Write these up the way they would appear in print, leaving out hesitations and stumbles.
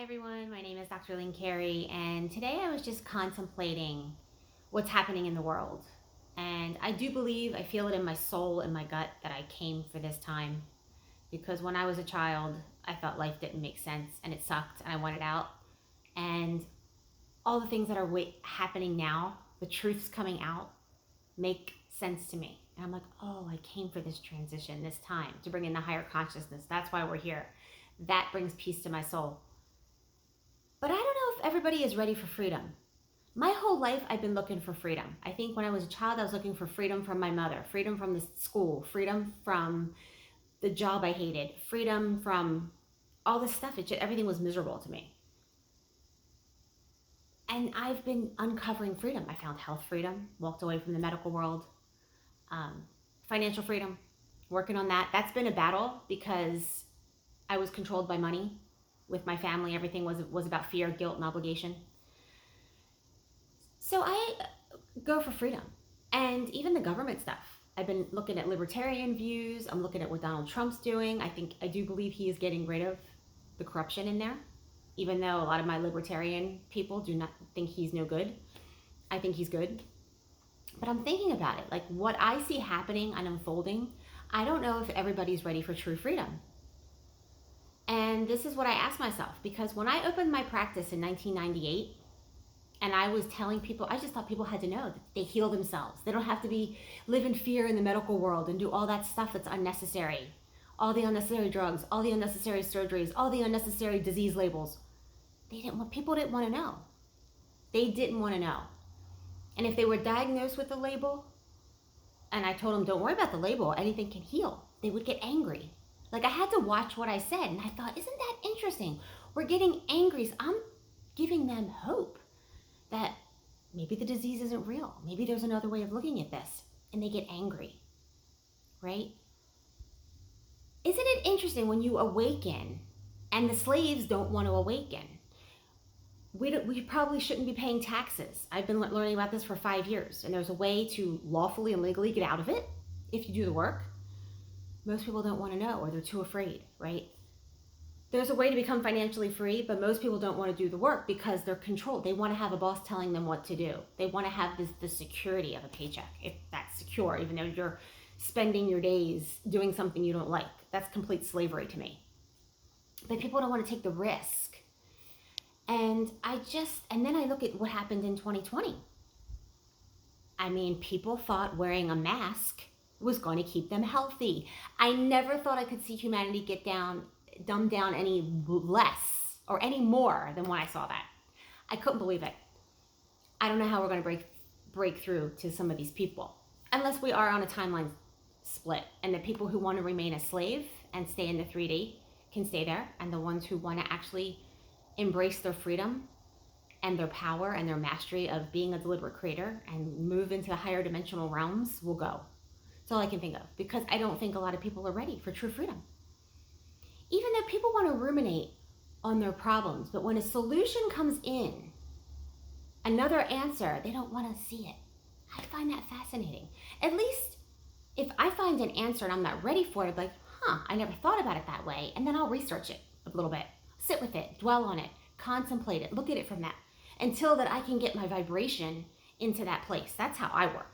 Hi everyone, my name is Dr. Lynn Carey, and today I was just contemplating what's happening in the world. And I do believe, I feel it in my soul and my gut that I came for this time because when I was a child, I felt life didn't make sense and it sucked and I wanted out. And all the things that are happening now, the truths coming out, make sense to me. And I'm like, oh, I came for this transition, this time to bring in the higher consciousness. That's why we're here. That brings peace to my soul. But I don't know if everybody is ready for freedom. My whole life, I've been looking for freedom. I think when I was a child, I was looking for freedom from my mother, freedom from the school, freedom from the job I hated, freedom from all this stuff. Everything was miserable to me. And I've been uncovering freedom. I found health freedom, walked away from the medical world, financial freedom, working on that. That's been a battle because I was controlled by money. With my family, everything was about fear, guilt, and obligation. So I go for freedom. And even the government stuff. I've been looking at libertarian views. I'm looking at what Donald Trump's doing. I do believe he is getting rid of the corruption in there. Even though a lot of my libertarian people do not think he's no good. I think he's good. But I'm thinking about it. Like what I see happening and unfolding, I don't know if everybody's ready for true freedom. And this is what I asked myself, because when I opened my practice in 1998, and I was telling people, I just thought people had to know that they heal themselves. They don't have to live in fear in the medical world and do all that stuff that's unnecessary. All the unnecessary drugs, all the unnecessary surgeries, all the unnecessary disease labels. People didn't want to know. They didn't want to know. And if they were diagnosed with a label, and I told them, don't worry about the label, anything can heal, they would get angry. Like I had to watch what I said, and I thought, isn't that interesting? We're getting angry. So I'm giving them hope that maybe the disease isn't real. Maybe there's another way of looking at this, and they get angry, right? Isn't it interesting when you awaken and the slaves don't want to awaken? We probably shouldn't be paying taxes. I've been learning about this for 5 years, and there's a way to lawfully and legally get out of it if you do the work. Most people don't want to know, or they're too afraid, right? There's a way to become financially free, but most people don't want to do the work because they're controlled. They want to have a boss telling them what to do. They want to have the security of a paycheck, if that's secure, even though you're spending your days doing something you don't like. That's complete slavery to me. But people don't want to take the risk. And then I look at what happened in 2020. I mean, people thought wearing a mask was going to keep them healthy. I never thought I could see humanity get dumbed down any less or any more than when I saw that. I couldn't believe it. I don't know how we're going to break through to some of these people unless we are on a timeline split, and the people who want to remain a slave and stay in the 3D can stay there, and the ones who want to actually embrace their freedom and their power and their mastery of being a deliberate creator and move into the higher dimensional realms will go. That's all I can think of, because I don't think a lot of people are ready for true freedom. Even though people want to ruminate on their problems, but when a solution comes in, another answer, they don't want to see it. I find that fascinating. At least if I find an answer and I'm not ready for it, I'm like, I never thought about it that way. And then I'll research it a little bit, sit with it, dwell on it, contemplate it, look at it from that, until that I can get my vibration into that place. That's how I work.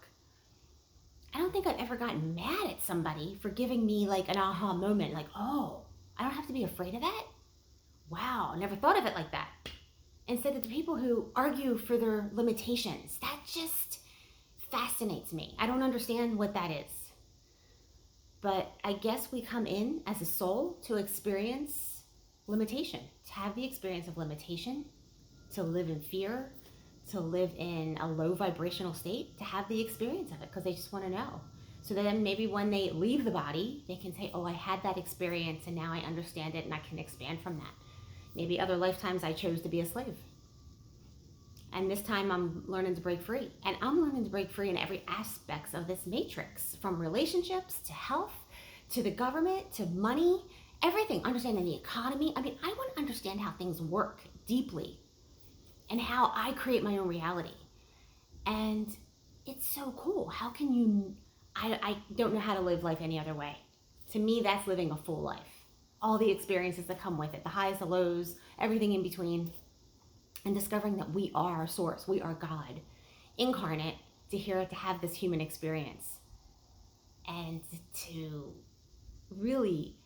I don't think I've ever gotten mad at somebody for giving me like an aha moment, like, oh, I don't have to be afraid of that? Wow, I never thought of it like that. Instead of the people who argue for their limitations, that just fascinates me. I don't understand what that is. But I guess we come in as a soul to experience limitation, to have the experience of limitation, to live in fear, to live in a low vibrational state, to have the experience of it because they just want to know. So then maybe when they leave the body, they can say, oh, I had that experience and now I understand it and I can expand from that. Maybe other lifetimes I chose to be a slave. And this time I'm learning to break free. And I'm learning to break free in every aspect of this matrix, from relationships to health, to the government, to money, everything, understanding the economy. I mean, I want to understand how things work deeply and how I create my own reality. And it's so cool. How can you, I don't know how to live life any other way. To me, that's living a full life. all the experiences that come with it, the highs, the lows, everything in between, and discovering that we are source, we are God incarnate to have this human experience, and to really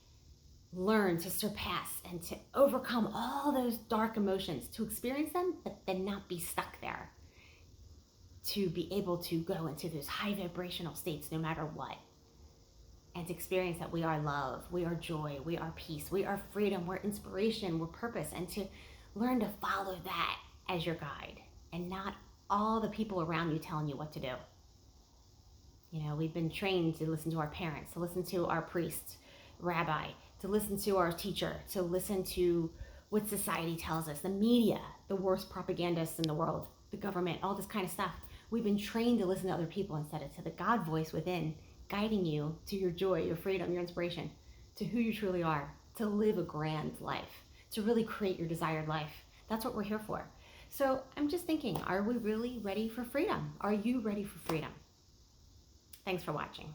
learn to surpass and to overcome all those dark emotions, to experience them, but then not be stuck there, to be able to go into those high vibrational states no matter what, and to experience that we are love, we are joy, we are peace, we are freedom, we're inspiration, we're purpose, and to learn to follow that as your guide and not all the people around you telling you what to do. You know, we've been trained to listen to our parents, to listen to our priest, rabbi, to listen to our teacher, to listen to what society tells us, the media, the worst propagandists in the world, the government, all this kind of stuff. We've been trained to listen to other people instead of to the God voice within, guiding you to your joy, your freedom, your inspiration, to who you truly are, to live a grand life, to really create your desired life. That's what we're here for. So I'm just thinking, are we really ready for freedom? Are you ready for freedom? Thanks for watching.